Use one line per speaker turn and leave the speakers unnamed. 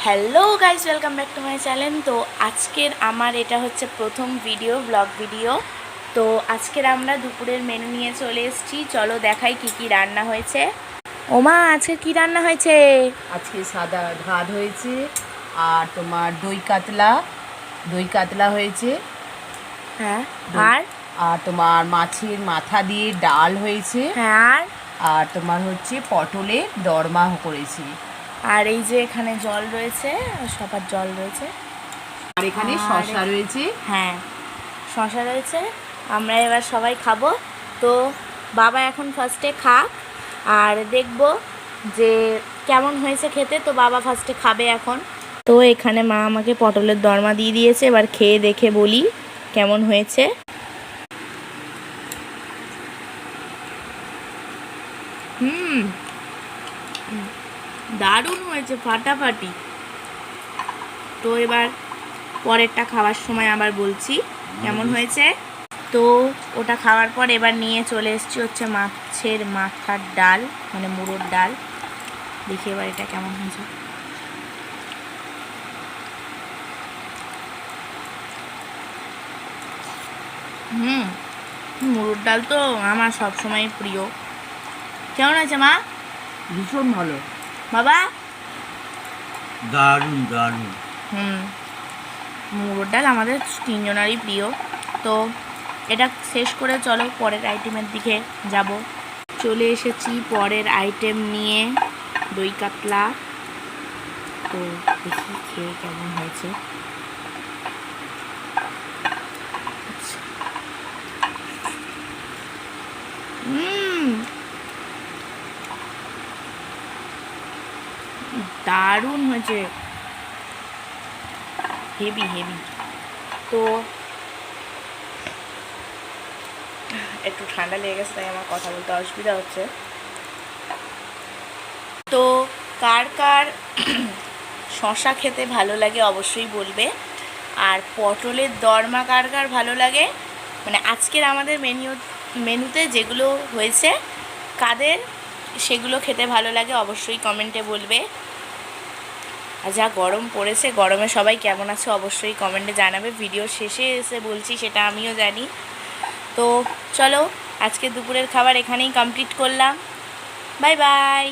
Hello guys, welcome back to my channel. তো আজকের আমার এটা হচ্ছে প্রথম ভিডিও, ব্লগ ভিডিও। তো আজকের আমরা দুপুরের মেনু নিয়ে চলে এসেছি। চলো দেখাই কি কি রান্না হয়েছে। ওমা, আজকে কি রান্না হয়েছে?
আজকে সাদা ভাত হয়েছে, আর তোমার দই কাতলা হয়েছে।
হ্যাঁ,
আর তোমার মাছের মাথা দিয়ে ডাল হয়েছে।
হ্যাঁ,
আর তোমার হচ্ছে পটলের দরমা করেছি।
আর এই যে এখানে জল রয়েছে, সবার জল রয়েছে।
আর এখানে শসা রয়েছে।
হ্যাঁ, শসা রয়েছে। আমরা এবার সবাই খাবো। তো বাবা এখন ফার্স্টে খাক, আর দেখবো যে কেমন হয়েছে খেতে। তো বাবা ফার্স্টে খাবে এখন। তো এখানে মা আমাকে পটলের দরমা দিয়ে দিয়েছে, এবার খেয়ে দেখে বলি কেমন হয়েছে। দারুণ হয়েছে, ফাটাফাটি। তো এবার পরেরটা খাওয়ার সময় আবার বলছি কেমন হয়েছে। তো ওটা খাওয়ার পর এবার নিয়ে চলে এসেছি হচ্ছে মাছের মাথার ডাল, মানে মুড়োর ডাল। দেখি এবার এটা কেমন হয়েছে। মুড়োর ডাল তো আমার সবসময় প্রিয়। কেমন আছে মা?
ভীষণ ভালো
বাবা,
দারুণ দারুণ।
মুড়োর ডাল আমাদের তিনজনারই প্রিয়। তো এটা শেষ করে চলো পরের আইটেমের দিকে যাব। চলে এসেছি পরের আইটেম নিয়ে, দই কাতলা। তো দেখি খেয়ে কেমন হয়েছে। দারুণ হয়েছে, হেভি হেভি। তো একটু ঠান্ডা লেগে গেছে, তাই আমার কথা বলতে অসুবিধা হচ্ছে। তো কার কার শশা খেতে ভালো লাগে অবশ্যই বলবে, আর পটলের দরমা কার কার ভালো লাগে, মানে আজকের আমাদের মেনুতে যেগুলো হয়েছে কাদের সেগুলো খেতে ভালো লাগে অবশ্যই কমেন্টে বলবে। আর যা গরম পড়েছে, গরমে সবাই কেমন আছে অবশ্যই কমেন্টে জানাবে। ভিডিও শেষে এসে বলছি সেটা আমিও জানি। তো চলো, আজকে দুপুরের খাবার এখানেই কমপ্লিট করলাম। Bye bye.